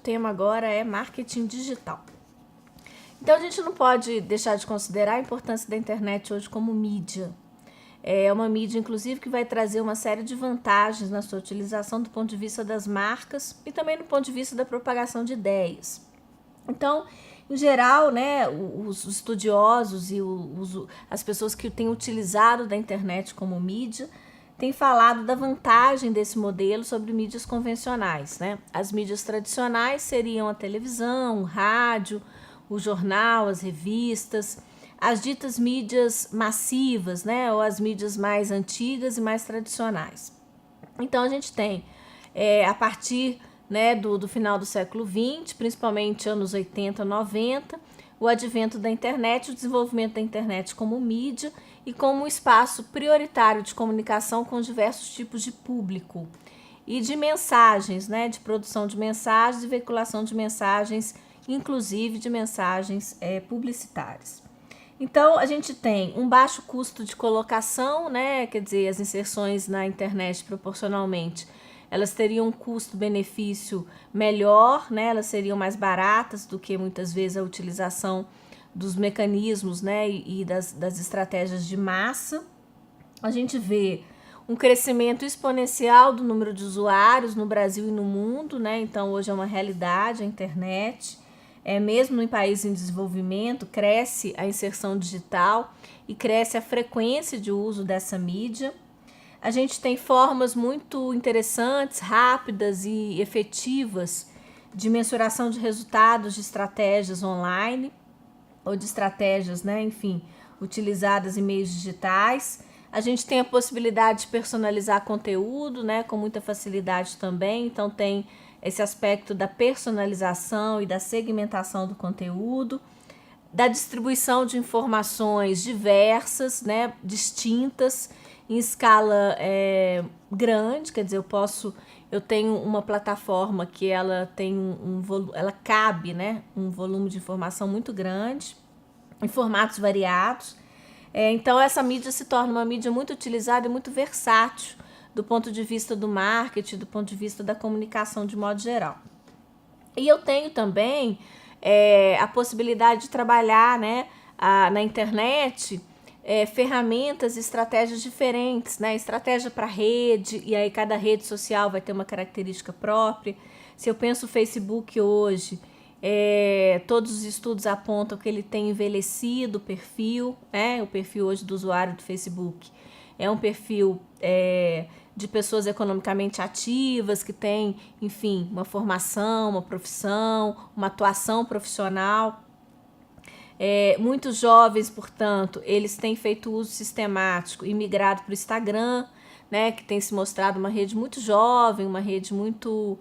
tema agora é marketing digital. Então a gente não pode deixar de considerar a importância da internet hoje como mídia. É uma mídia, inclusive, que vai trazer uma série de vantagens na sua utilização do ponto de vista das marcas e também do ponto de vista da propagação de ideias. Então, em geral, né, os estudiosos e as pessoas que têm utilizado da internet como mídia têm falado da vantagem desse modelo sobre mídias convencionais, né? As mídias tradicionais seriam a televisão, o rádio, o jornal, as revistas, as ditas mídias massivas, né, ou as mídias mais antigas e mais tradicionais. Então a gente tem, a partir, né, do final do século XX, principalmente anos 80, 90, o advento da internet, o desenvolvimento da internet como mídia e como um espaço prioritário de comunicação com diversos tipos de público e de mensagens, né, de produção de mensagens e veiculação de mensagens, inclusive de mensagens publicitárias. Então, a gente tem um baixo custo de colocação, né? Quer dizer, as inserções na internet proporcionalmente, elas teriam um custo-benefício melhor, né? Elas seriam mais baratas do que muitas vezes a utilização dos mecanismos, né? E das estratégias de massa. A gente vê um crescimento exponencial do número de usuários no Brasil e no mundo, né? Então, hoje é uma realidade a internet. Mesmo em países em desenvolvimento, cresce a inserção digital e cresce a frequência de uso dessa mídia. A gente tem formas muito interessantes, rápidas e efetivas de mensuração de resultados de estratégias online ou de estratégias, né, enfim, utilizadas em meios digitais. A gente tem a possibilidade de personalizar conteúdo, né, com muita facilidade também. Então tem esse aspecto da personalização e da segmentação do conteúdo, da distribuição de informações diversas, né, distintas, em escala grande. Quer dizer, eu tenho uma plataforma que ela tem ela cabe, né, um volume de informação muito grande, em formatos variados. Então essa mídia se torna uma mídia muito utilizada e muito versátil do ponto de vista do marketing, do ponto de vista da comunicação de modo geral. E eu tenho também a possibilidade de trabalhar, né, na internet ferramentas e estratégias diferentes, né? Estratégia para rede, e aí cada rede social vai ter uma característica própria. Se eu penso o Facebook hoje, todos os estudos apontam que ele tem envelhecido o perfil, né? O perfil hoje do usuário do Facebook é um perfil de pessoas economicamente ativas, que têm, enfim, uma formação, uma profissão, uma atuação profissional. Muitos jovens, portanto, eles têm feito uso sistemático e migrado para o Instagram, né, que tem se mostrado uma rede muito jovem, uma rede muito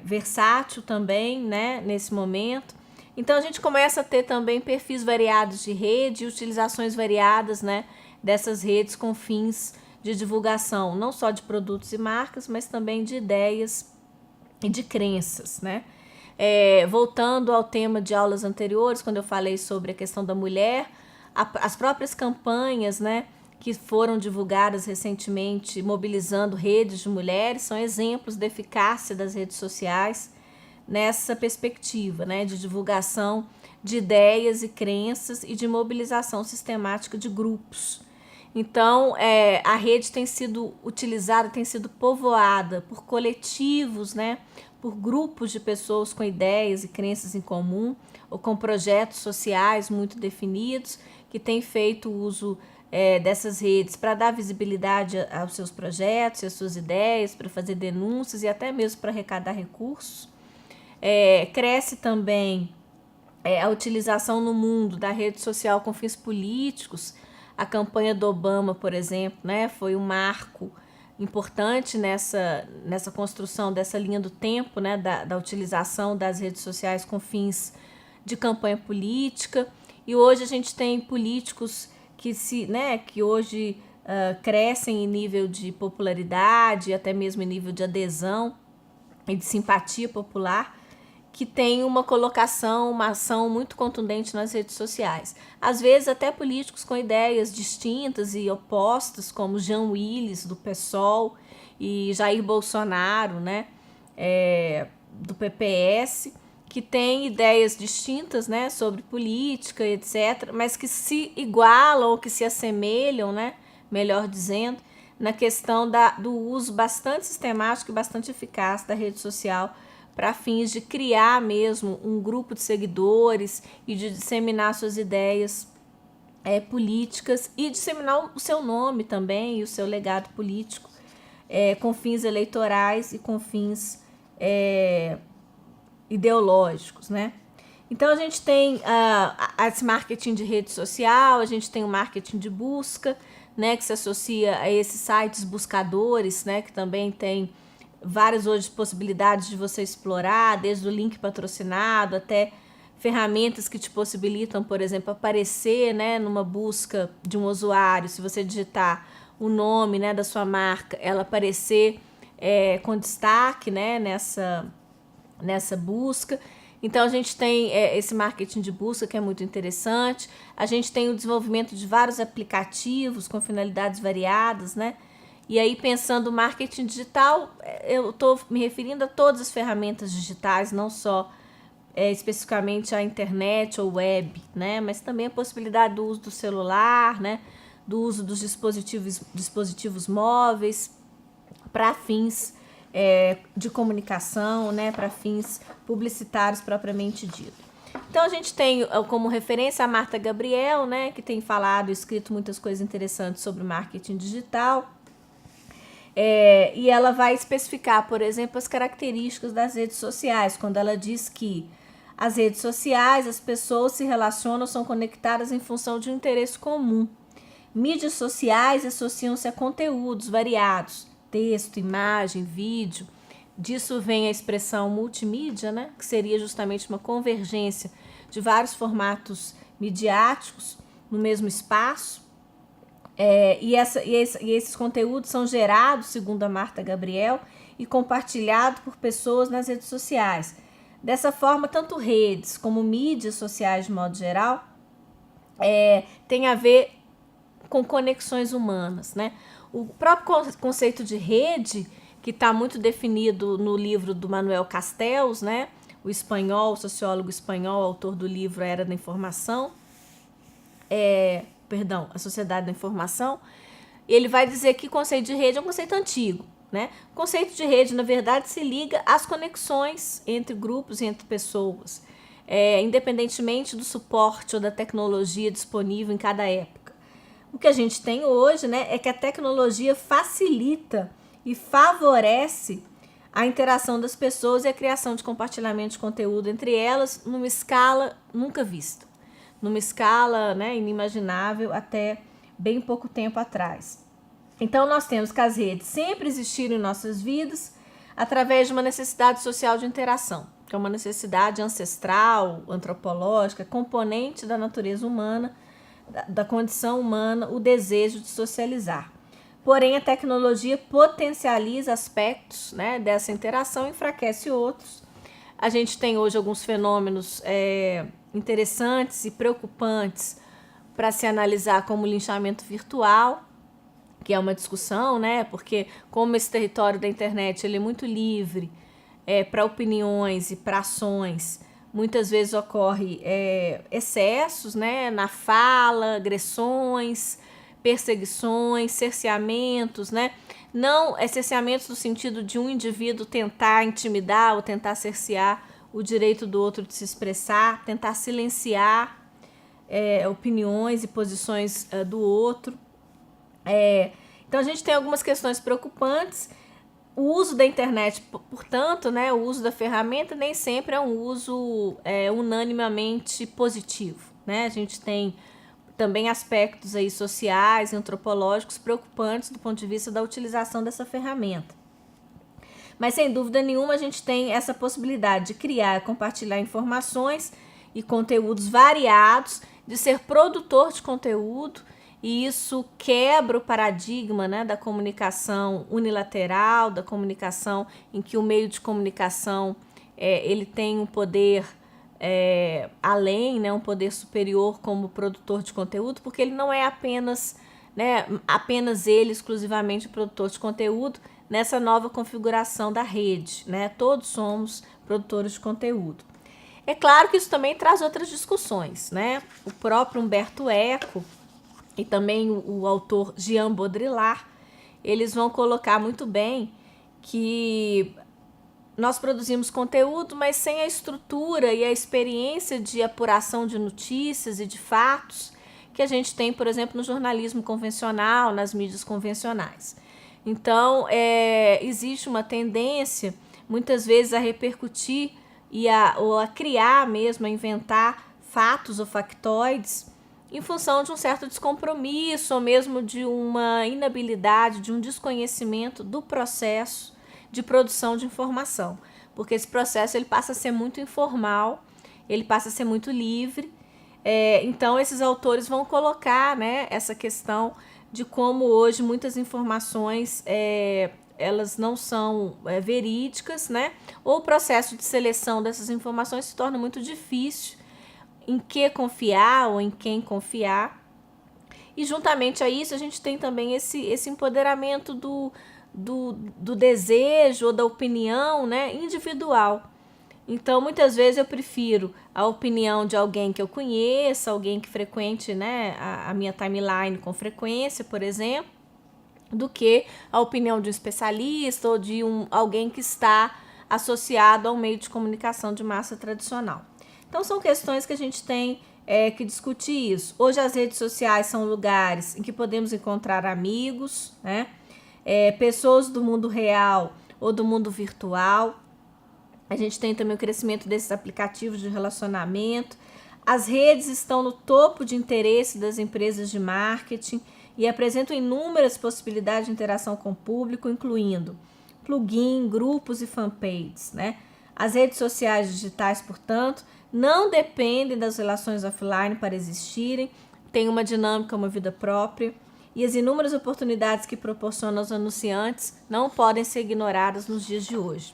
versátil também, né, nesse momento. Então a gente começa a ter também perfis variados de rede e utilizações variadas, né, dessas redes com fins de divulgação, não só de produtos e marcas, mas também de ideias e de crenças, né? Voltando ao tema de aulas anteriores, quando eu falei sobre a questão da mulher, as próprias campanhas, né, que foram divulgadas recentemente, mobilizando redes de mulheres, são exemplos da eficácia das redes sociais nessa perspectiva, né, de divulgação de ideias e crenças e de mobilização sistemática de grupos. Então, a rede tem sido utilizada, tem sido povoada por coletivos, né, por grupos de pessoas com ideias e crenças em comum, ou com projetos sociais muito definidos, que têm feito uso dessas redes para dar visibilidade aos seus projetos e às suas ideias, para fazer denúncias e até mesmo para arrecadar recursos. Cresce também a utilização no mundo da rede social com fins políticos. A campanha do Obama, por exemplo, né, foi um marco importante nessa construção dessa linha do tempo, né, da utilização das redes sociais com fins de campanha política. E hoje a gente tem políticos que hoje crescem em nível de popularidade, até mesmo em nível de adesão e de simpatia popular, que tem uma colocação, uma ação muito contundente nas redes sociais. Às vezes até políticos com ideias distintas e opostas, como Jean Willis, do PSOL, e Jair Bolsonaro, né, do PPS, que tem ideias distintas, né, sobre política, etc., mas que se igualam ou que se assemelham, né, melhor dizendo, na questão do uso bastante sistemático e bastante eficaz da rede social para fins de criar mesmo um grupo de seguidores e de disseminar suas ideias políticas e disseminar o seu nome também e o seu legado político com fins eleitorais e com fins ideológicos, né? Então a gente tem esse marketing de rede social, a gente tem o marketing de busca, né, que se associa a esses sites buscadores, né, que também tem várias hoje possibilidades de você explorar, desde o link patrocinado até ferramentas que te possibilitam, por exemplo, aparecer, né, numa busca de um usuário, se você digitar o nome, né, da sua marca, ela aparecer com destaque, né, nessa busca. Então a gente tem esse marketing de busca que é muito interessante. A gente tem o desenvolvimento de vários aplicativos com finalidades variadas, né? E aí, pensando no marketing digital, eu estou me referindo a todas as ferramentas digitais, não só especificamente a internet ou web, né? Mas também a possibilidade do uso do celular, né? Do uso dos dispositivos móveis para fins de comunicação, né? Para fins publicitários propriamente dito. Então a gente tem como referência a Marta Gabriel, né? Que tem falado e escrito muitas coisas interessantes sobre marketing digital. E ela vai especificar, por exemplo, as características das redes sociais, quando ela diz que as redes sociais, as pessoas se relacionam, são conectadas em função de um interesse comum. Mídias sociais associam-se a conteúdos variados, texto, imagem, vídeo. Disso vem a expressão multimídia, né? Que seria justamente uma convergência de vários formatos midiáticos no mesmo espaço. E esses conteúdos são gerados, segundo a Marta Gabriel, e compartilhados por pessoas nas redes sociais. Dessa forma, tanto redes como mídias sociais, de modo geral, tem a ver com conexões humanas, né? O próprio conceito de rede, que está muito definido no livro do Manuel Castells, né? O espanhol, o sociólogo espanhol, autor do livro A Era da Informação, a Sociedade da Informação, ele vai dizer que o conceito de rede é um conceito antigo, né? O conceito de rede, na verdade, se liga às conexões entre grupos e entre pessoas, independentemente do suporte ou da tecnologia disponível em cada época. O que a gente tem hoje, né, é que a tecnologia facilita e favorece a interação das pessoas e a criação de compartilhamento de conteúdo entre elas numa escala nunca vista, numa escala, né, inimaginável até bem pouco tempo atrás. Então nós temos que as redes sempre existiram em nossas vidas através de uma necessidade social de interação, que é uma necessidade ancestral, antropológica, componente da natureza humana, da condição humana, o desejo de socializar. Porém, a tecnologia potencializa aspectos, né, dessa interação e enfraquece outros. A gente tem hoje alguns fenômenos interessantes e preocupantes para se analisar, como o linchamento virtual, que é uma discussão, né? Porque como esse território da internet ele é muito livre para opiniões e para ações, muitas vezes ocorre excessos, né? Na fala, agressões, perseguições, cerceamentos, né? Não cerceamentos no sentido de um indivíduo tentar intimidar ou tentar cercear o direito do outro de se expressar, tentar silenciar opiniões e posições do outro. Então a gente tem algumas questões preocupantes. O uso da internet, portanto, né, o uso da ferramenta nem sempre é um uso unanimemente positivo, né? A gente tem também aspectos aí sociais e antropológicos preocupantes do ponto de vista da utilização dessa ferramenta. Mas sem dúvida nenhuma a gente tem essa possibilidade de criar e compartilhar informações e conteúdos variados, de ser produtor de conteúdo, e isso quebra o paradigma, né, da comunicação unilateral, da comunicação em que o meio de comunicação ele tem um poder além, né, um poder superior como produtor de conteúdo, porque ele não é apenas né, apenas ele, exclusivamente produtor de conteúdo, nessa nova configuração da rede, né? Todos somos produtores de conteúdo. É claro que isso também traz outras discussões, né? O próprio Humberto Eco e também o autor Jean Baudrillard, eles vão colocar muito bem que nós produzimos conteúdo, mas sem a estrutura e a experiência de apuração de notícias e de fatos que a gente tem, por exemplo, no jornalismo convencional, nas mídias convencionais. Então, existe uma tendência, muitas vezes, a repercutir ou a criar mesmo, a inventar fatos ou factoides em função de um certo descompromisso ou mesmo de uma inabilidade, de um desconhecimento do processo de produção de informação, porque esse processo ele passa a ser muito informal, ele passa a ser muito livre. Então esses autores vão colocar, né, essa questão de como hoje muitas informações elas não são verídicas, né, ou o processo de seleção dessas informações se torna muito difícil, em que confiar ou em quem confiar. E juntamente a isso a gente tem também esse empoderamento do desejo ou da opinião, né, individual. Então, muitas vezes eu prefiro a opinião de alguém que eu conheça, alguém que frequente, né, a minha timeline com frequência, por exemplo, do que a opinião de um especialista ou de alguém que está associado ao meio de comunicação de massa tradicional. Então, são questões que a gente tem que discutir isso. Hoje as redes sociais são lugares em que podemos encontrar amigos, né, pessoas do mundo real ou do mundo virtual. A gente tem também o crescimento desses aplicativos de relacionamento. As redes estão no topo de interesse das empresas de marketing e apresentam inúmeras possibilidades de interação com o público, incluindo plugin, grupos e fanpages, né? As redes sociais digitais, portanto, não dependem das relações offline para existirem, têm uma dinâmica, uma vida própria, e as inúmeras oportunidades que proporcionam aos anunciantes não podem ser ignoradas nos dias de hoje.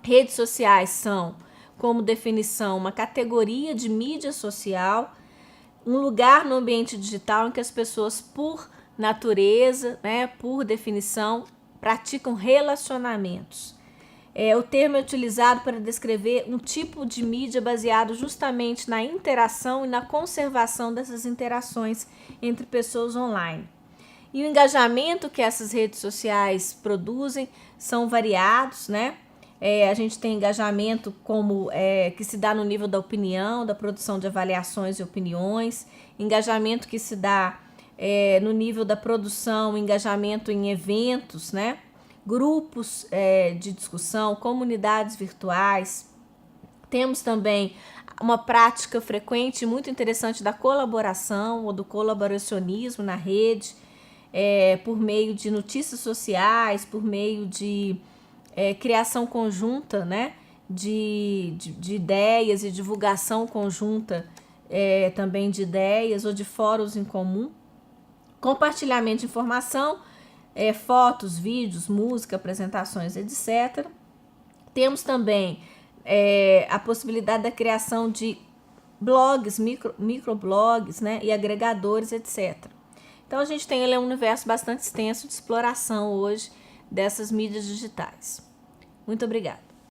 Redes sociais são, como definição, uma categoria de mídia social, um lugar no ambiente digital em que as pessoas, por natureza, né, por definição, praticam relacionamentos. O termo é utilizado para descrever um tipo de mídia baseado justamente na interação e na conservação dessas interações entre pessoas online. E o engajamento que essas redes sociais produzem são variados, né? A gente tem engajamento como que se dá no nível da opinião, da produção de avaliações e opiniões, engajamento que se dá no nível da produção, engajamento em eventos, né? Grupos de discussão, comunidades virtuais. Temos também uma prática frequente e muito interessante da colaboração ou do colaboracionismo na rede, por meio de notícias sociais, por meio de criação conjunta, né, de ideias e divulgação conjunta também de ideias ou de fóruns em comum, compartilhamento de informação, fotos, vídeos, música, apresentações, etc. Temos também a possibilidade da criação de blogs, microblogs, né, e agregadores, etc. Então a gente tem um universo bastante extenso de exploração hoje dessas mídias digitais. Muito obrigada.